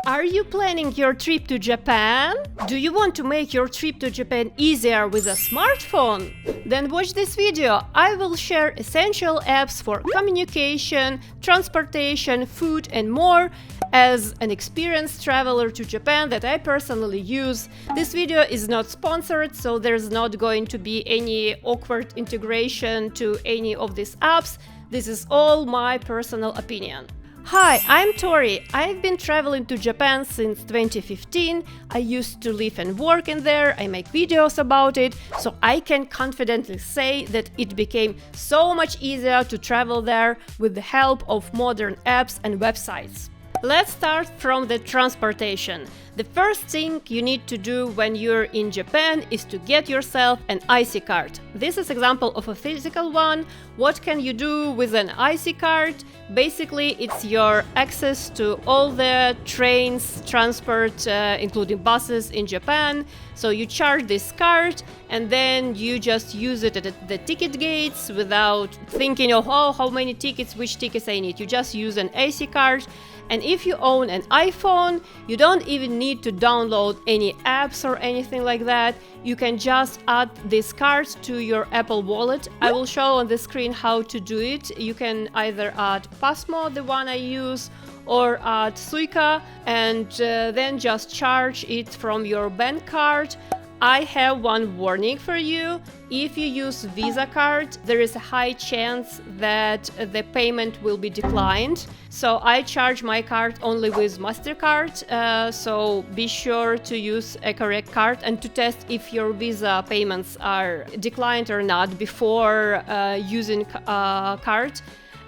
Are you planning your trip to Japan? Do you want to make your trip to Japan easier with a smartphone? Then watch this video. I will share essential apps for communication, transportation, food, and more as an experienced traveler to Japan that I personally use. This video is not sponsored, so there's not going to be any awkward integration to any of these apps. This is all my personal opinion. Hi, I'm Tori. I've been traveling to Japan since 2015. I used to live and work in there. I make videos about it, so I can confidently say that it became so much easier to travel there with the help of modern apps and websites. Let's start from the transportation. The first thing you need to do when you're in Japan is to get yourself an IC card. This is an example of a physical one. What can you do with an IC card? Basically, it's your access to all the trains, transport, including buses in Japan. So you charge this card and then you just use it at the ticket gates without thinking of, oh, how many tickets, which tickets I need. You just use an IC card. And if you own an iPhone, you don't even need to download any apps or anything like that. You can just add this card to your Apple Wallet. I will show on the screen how to do it. You can either add Passmo, the one I use, or add Suica, and then just charge it from your bank card. I have one warning for you. If you use Visa card, there is a high chance that the payment will be declined. So I charge my card only with MasterCard, so be sure to use a correct card and to test if your Visa payments are declined or not before using a card.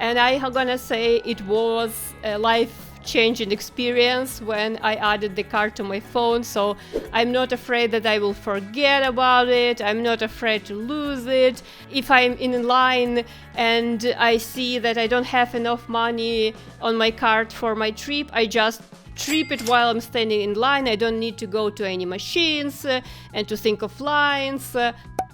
And I'm gonna say it was a life-changing experience when I added the card to my phone, so I'm not afraid that I will forget about it. I'm not afraid to lose it. If I'm in line and I see that I don't have enough money on my card for my trip, I just trip it while I'm standing in line. I don't need to go to any machines and to think of lines.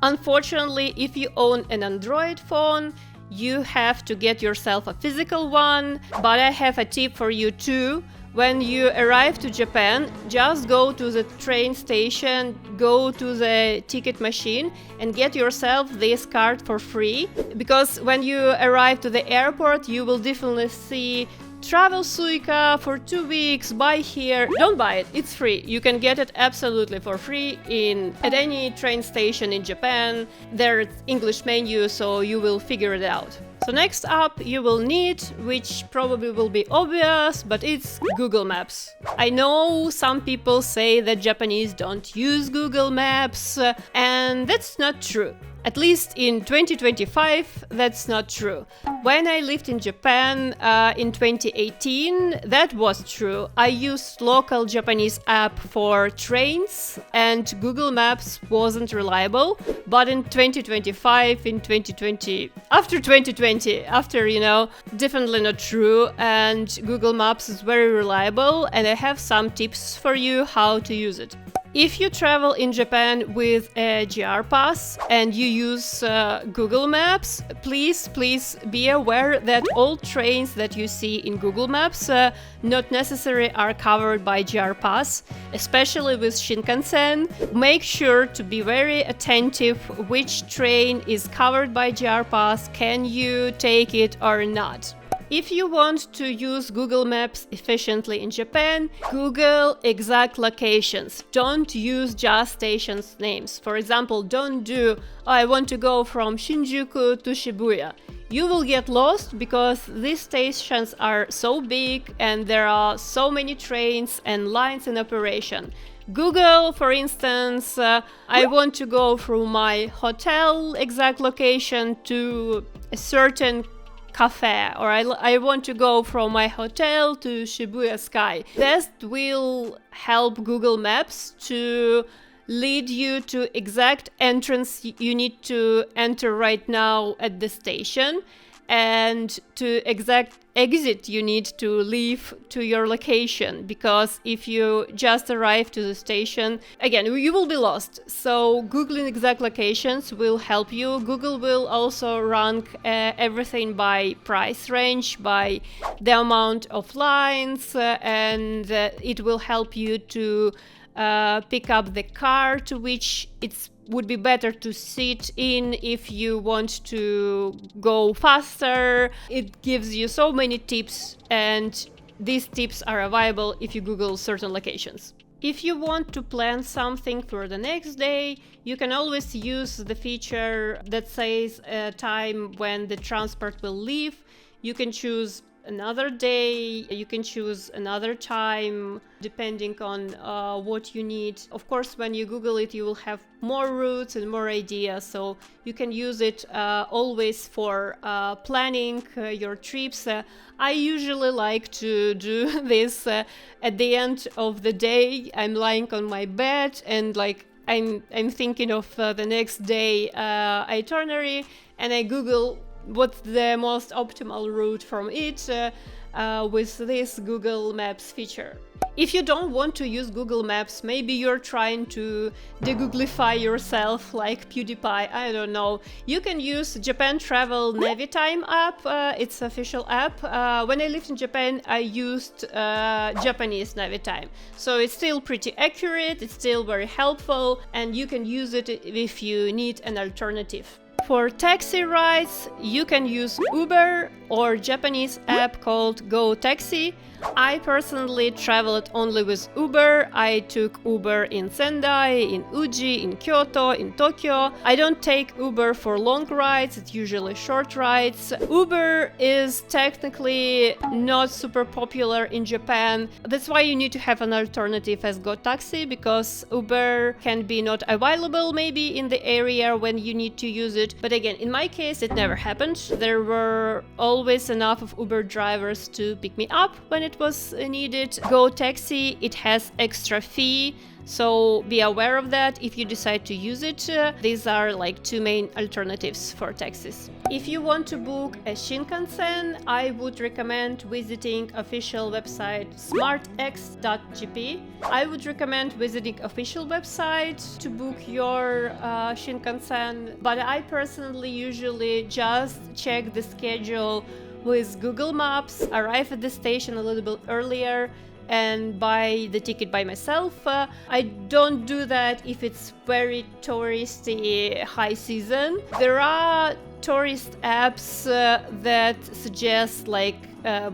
Unfortunately, if you own an Android phone, you have to get yourself a physical one, but I have a tip for you too. When you arrive to Japan, just go to the train station, go to the ticket machine and get yourself this card for free. Because when you arrive to the airport, you will definitely see Travel Suica for 2 weeks, buy here. Don't buy it, it's free. You can get it absolutely for free at any train station in Japan. There's English menu, so you will figure it out. So next up you will need, which probably will be obvious, but it's Google Maps. I know some people say that Japanese don't use Google Maps, and that's not true. At least in 2025, that's not true. When I lived in Japan in 2018, that was true. I used local Japanese app for trains and Google Maps wasn't reliable. But in 2025, after definitely not true. And Google Maps is very reliable, and I have some tips for you how to use it. If you travel in Japan with a GR Pass and you use Google Maps, please be aware that all trains that you see in Google Maps not necessarily are covered by GR Pass, especially with Shinkansen. Make sure to be very attentive which train is covered by GR Pass, can you take it or not. If you want to use Google Maps efficiently in Japan, Google exact locations. Don't use just stations names. For example, don't do, I want to go from Shinjuku to Shibuya. You will get lost because these stations are so big and there are so many trains and lines in operation. Google, for instance, I want to go from my hotel exact location to a certain cafe, or I want to go from my hotel to Shibuya Sky. That will help Google Maps to lead you to exact entrance you need to enter right now at the station. and to exact exit you need to leave to your location, because if you just arrive to the station, again, you will be lost. So Googling exact locations will help you. Google will also rank everything by price range, by the amount of lines, and it will help you to pick up the car to which it would be better to sit in if you want to go faster. It gives you so many tips, and these tips are available if you Google certain locations. If you want to plan something for the next day, you can always use the feature that says a time when the transport will leave. You can choose another day, you can choose another time, depending on what you need. Of course, when you Google it, you will have more routes and more ideas, so you can use it always for planning your trips. I usually like to do this at the end of the day. I'm lying on my bed and I'm thinking of the next day itinerary, and I Google what's the most optimal route from it with this Google Maps feature. If you don't want to use Google Maps, maybe you're trying to de-Googlify yourself like PewDiePie, I don't know, you can use Japan Travel Navitime app. It's an official app. When I lived in Japan, I used Japanese Navitime. So it's still pretty accurate, it's still very helpful, and you can use it if you need an alternative. For taxi rides, you can use Uber or Japanese app called Go Taxi. I personally traveled only with Uber. I took Uber in Sendai, in Uji, in Kyoto, in Tokyo. I don't take Uber for long rides, it's usually short rides. Uber is technically not super popular in Japan. That's why you need to have an alternative as Go Taxi, because Uber can be not available maybe in the area when you need to use it. But again, in my case, it never happened. There were always enough of Uber drivers to pick me up when it was needed. Go Taxi, it has extra fee, so be aware of that if you decide to use it. These are like two main alternatives for taxis. If you want to book a Shinkansen, I would recommend visiting official website smartx.gp. I would recommend visiting official website to book your Shinkansen, but I personally usually just check the schedule with Google Maps, arrive at the station a little bit earlier, and buy the ticket by myself. I don't do that if it's very touristy high season. There are tourist apps that suggest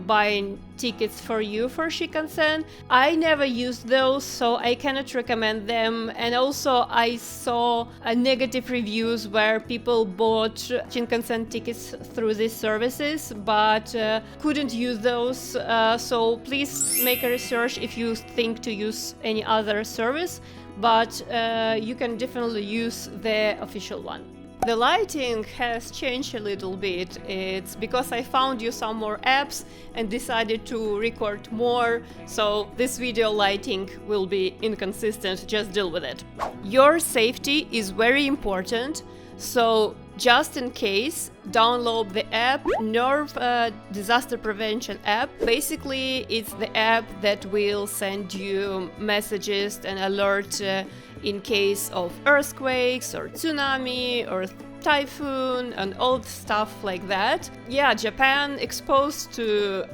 buying tickets for you for Shinkansen. I never used those, so I cannot recommend them. And also I saw negative reviews where people bought Shinkansen tickets through these services but couldn't use those. So please make a research if you think to use any other service, but you can definitely use the official one. The lighting has changed a little bit. It's because I found you some more apps and decided to record more, so this video lighting will be inconsistent, just deal with it. Your safety is very important, so just in case, download the app NERV Disaster Prevention app. Basically, it's the app that will send you messages and alerts in case of earthquakes or tsunami or typhoon and all stuff like that. Yeah, Japan exposed to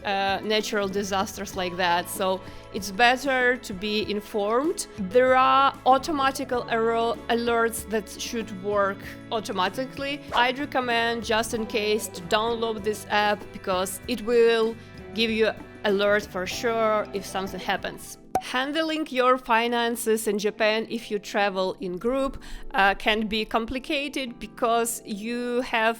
natural disasters like that, so it's better to be informed. There are automatic alerts that should work automatically. I'd recommend, just in case, to download this app because it will give you alert for sure if something happens. Handling your finances in Japan if you travel in group can be complicated because you have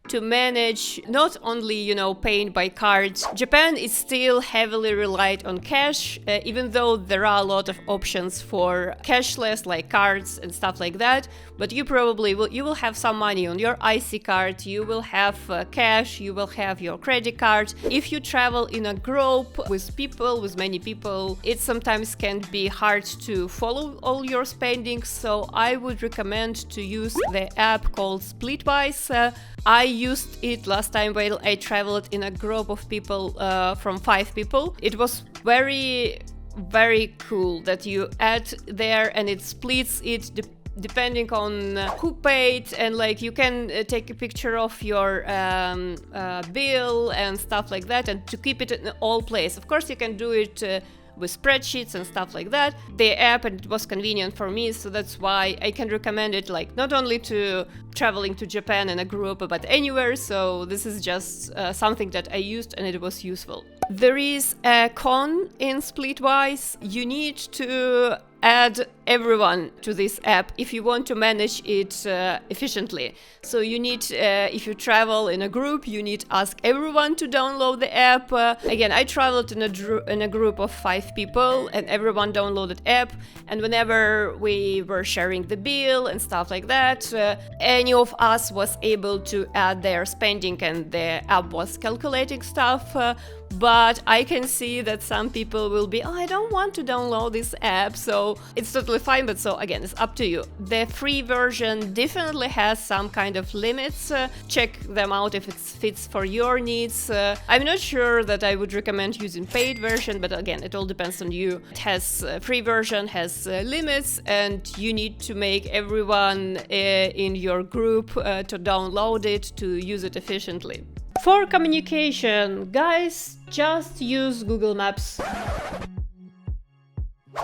to manage not only, paying by cards. Japan is still heavily relied on cash, even though there are a lot of options for cashless like cards and stuff like that. But you probably will have some money on your IC card, you will have cash, you will have your credit card. If you travel in a group with many people, it sometimes can be hard to follow all your spending. So I would recommend to use the app called Splitwise. I used it last time when I traveled in a group of people from 5 people. It was very cool that you add there and it splits it depending on who paid, and like you can take a picture of your bill and stuff like that, and to keep it in all place. Of course you can do it with spreadsheets and stuff like that. The app, and it was convenient for me, so that's why I can recommend it, like not only to traveling to Japan in a group but anywhere. So this is just something that I used and it was useful. There is a con in Splitwise. You need to add everyone to this app if you want to manage it efficiently. So you need, if you travel in a group, you need to ask everyone to download the app. Again, I traveled in a group of 5 people and everyone downloaded app, and whenever we were sharing the bill and stuff like that, any of us was able to add their spending and the app was calculating stuff. But I can see that some people will be, oh, I don't want to download this app, so it's totally fine. But so again, it's up to you. The free version definitely has some kind of limits. Check them out if it fits for your needs. I'm not sure that I would recommend using paid version, but again, it all depends on you. It has free version has limits, and you need to make everyone in your group to download it to use it efficiently. For communication, guys, just use Google Maps.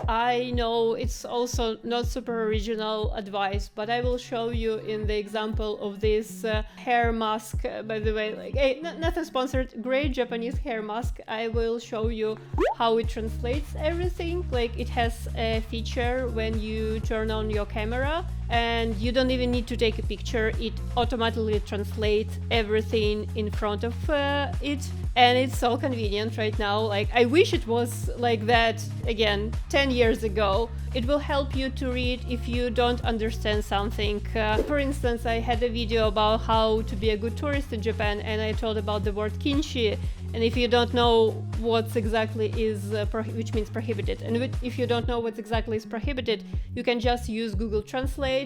I know it's also not super original advice, but I will show you in the example of this hair mask, by the way, like, hey, nothing sponsored, great Japanese hair mask. I will show you how it translates everything. Like, it has a feature when you turn on your camera and you don't even need to take a picture, it automatically translates everything in front of it, and it's so convenient right now. Like, I wish it was like that again 10 years ago. It will help you to read if you don't understand something. For instance, I had a video about how to be a good tourist in Japan, and I told about the word kinshi, and if you don't know what exactly is which means prohibited, and if you don't know what exactly is prohibited, you can just use Google Translate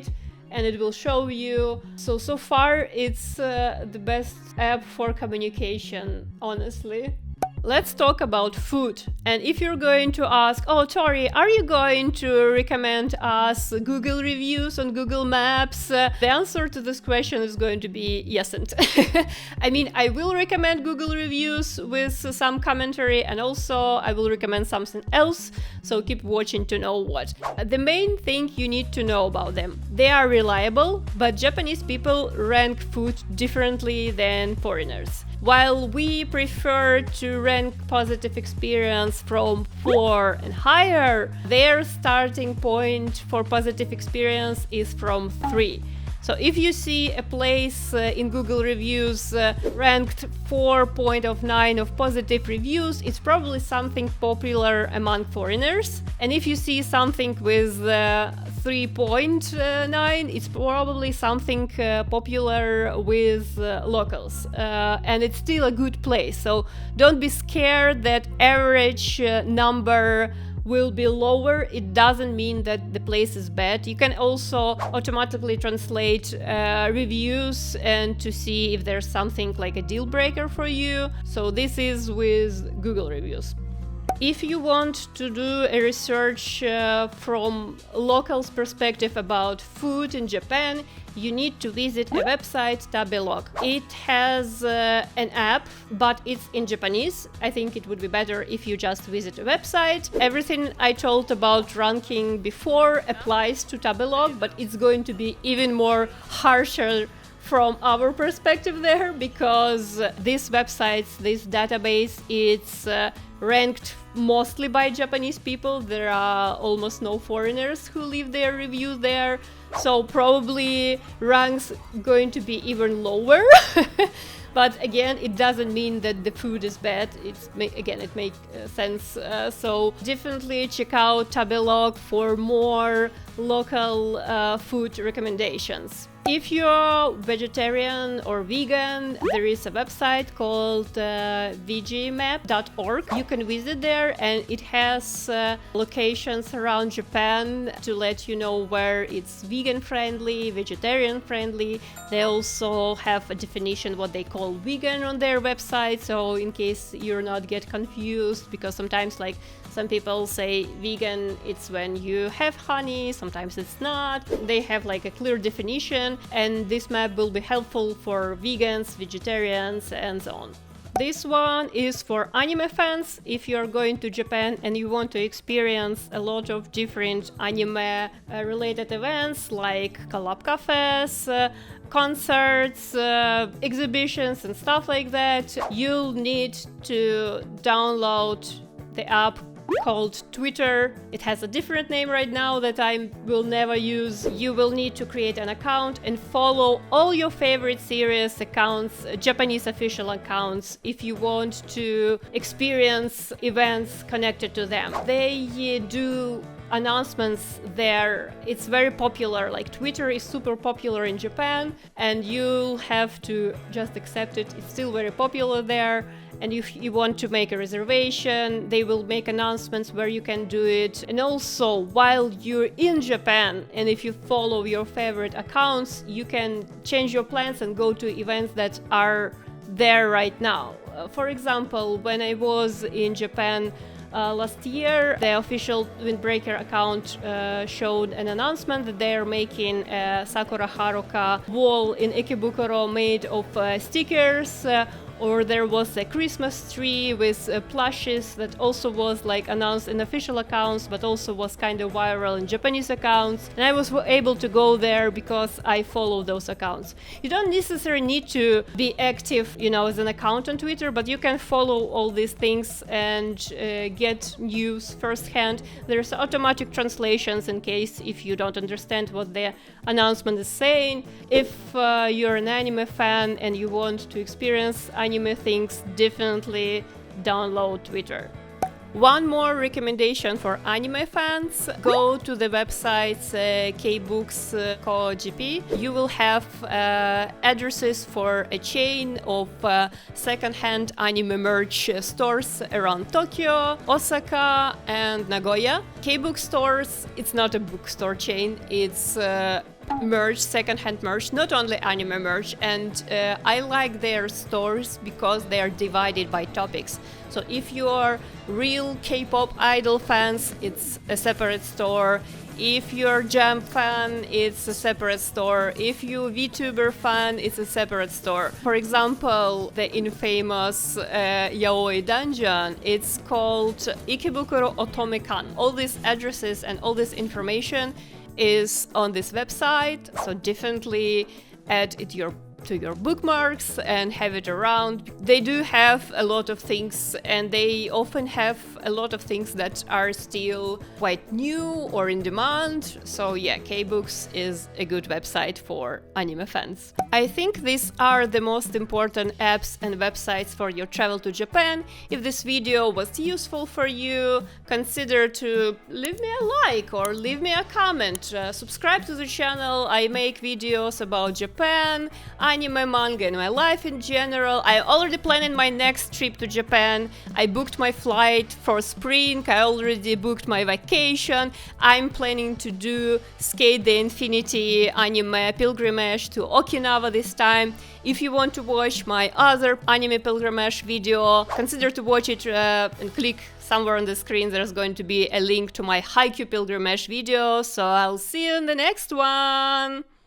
and it will show you. So far it's the best app for communication, honestly. Let's talk about food. And if you're going to ask, oh, Tori, are you going to recommend us Google reviews on Google Maps? The answer to this question is going to be yes and. I mean, I will recommend Google reviews with some commentary, and also I will recommend something else, so keep watching to know what. The main thing you need to know about them: they are reliable, but Japanese people rank food differently than foreigners. While we prefer to rank positive experience from 4 and higher, their starting point for positive experience is from 3. So if you see a place in Google reviews ranked 4.9 of positive reviews, it's probably something popular among foreigners. And if you see something with 3.9, it's probably something popular with locals. And it's still a good place. So don't be scared that average number will be lower. It doesn't mean that the place is bad. You can also automatically translate reviews and to see if there's something like a deal breaker for you. So this is with Google reviews. If you want to do a research from locals' perspective about food in Japan, you need to visit a website, Tabelog. It has an app, but it's in Japanese. I think it would be better if you just visit a website. Everything I told about ranking before applies to Tabelog, but it's going to be even more harsher from our perspective there, because this database, it's ranked mostly by Japanese people. There are almost no foreigners who leave their reviews there, so probably ranks going to be even lower. But again, it doesn't mean that the food is bad. It makes sense. So definitely check out Tabelog for more local food recommendations. If you're vegetarian or vegan, there is a website called vegmap.org. You can visit there, and it has locations around Japan to let you know where it's vegan friendly, vegetarian friendly. They also have a definition what they call vegan on their website, so in case you're not get confused, because sometimes like some people say vegan it's when you have honey, sometimes it's not. They have like a clear definition, and this map will be helpful for vegans, vegetarians, and so on. This one is for anime fans. If you're going to Japan and you want to experience a lot of different anime related events like collab cafes, concerts, exhibitions and stuff like that, you'll need to download the app called Twitter. It has a different name right now that I will never use. You will need to create an account and follow all your favorite series accounts, Japanese official accounts, if you want to experience events connected to them. They do announcements there. It's very popular, like Twitter is super popular in Japan, and you'll have to just accept it. It's still very popular there, and if you want to make a reservation, they will make announcements where you can do it. And also, while you're in Japan, and if you follow your favorite accounts, you can change your plans and go to events that are there right now. For example, when I was in Japan last year, the official Windbreaker account showed an announcement that they are making a Sakura Haruka wall in Ikebukuro made of stickers, or there was a Christmas tree with plushes that also was like announced in official accounts, but also was kind of viral in Japanese accounts. And I was able to go there because I follow those accounts. You don't necessarily need to be active, as an account on Twitter, but you can follow all these things and get news firsthand. There's automatic translations in case if you don't understand what the announcement is saying. If you're an anime fan and you want to experience anime things, definitely download Twitter. One more recommendation for anime fans: go to the website kbooks.co.jp. You will have addresses for a chain of second-hand anime merch stores around Tokyo, Osaka, and Nagoya. K-Book stores, it's not a bookstore chain, it's merch, second-hand merch, not only anime merch, and I like their stores because they are divided by topics. So if you are real K-pop idol fans, it's a separate store. If you're Jump fan, it's a separate store. If you're VTuber fan, it's a separate store. For example, the infamous yaoi dungeon, it's called Ikebukuro Otome-kan. All these addresses and all this information is on this website, so definitely add it to your bookmarks and have it around. They do have a lot of things, and they often have a lot of things that are still quite new or in demand. So yeah, K-Books is a good website for anime fans. I think these are the most important apps and websites for your travel to Japan. If this video was useful for you, consider to leave me a like or leave me a comment. Subscribe to the channel. I make videos about Japan, anime, manga, and my life in general. I already planning my next trip to Japan. I booked my flight for spring. I already booked my vacation. I'm planning to do Skate the Infinity anime pilgrimage to Okinawa this time. If you want to watch my other anime pilgrimage video, consider to watch it and click somewhere on the screen. There's going to be a link to my Haikyuu pilgrimage video. So I'll see you in the next one.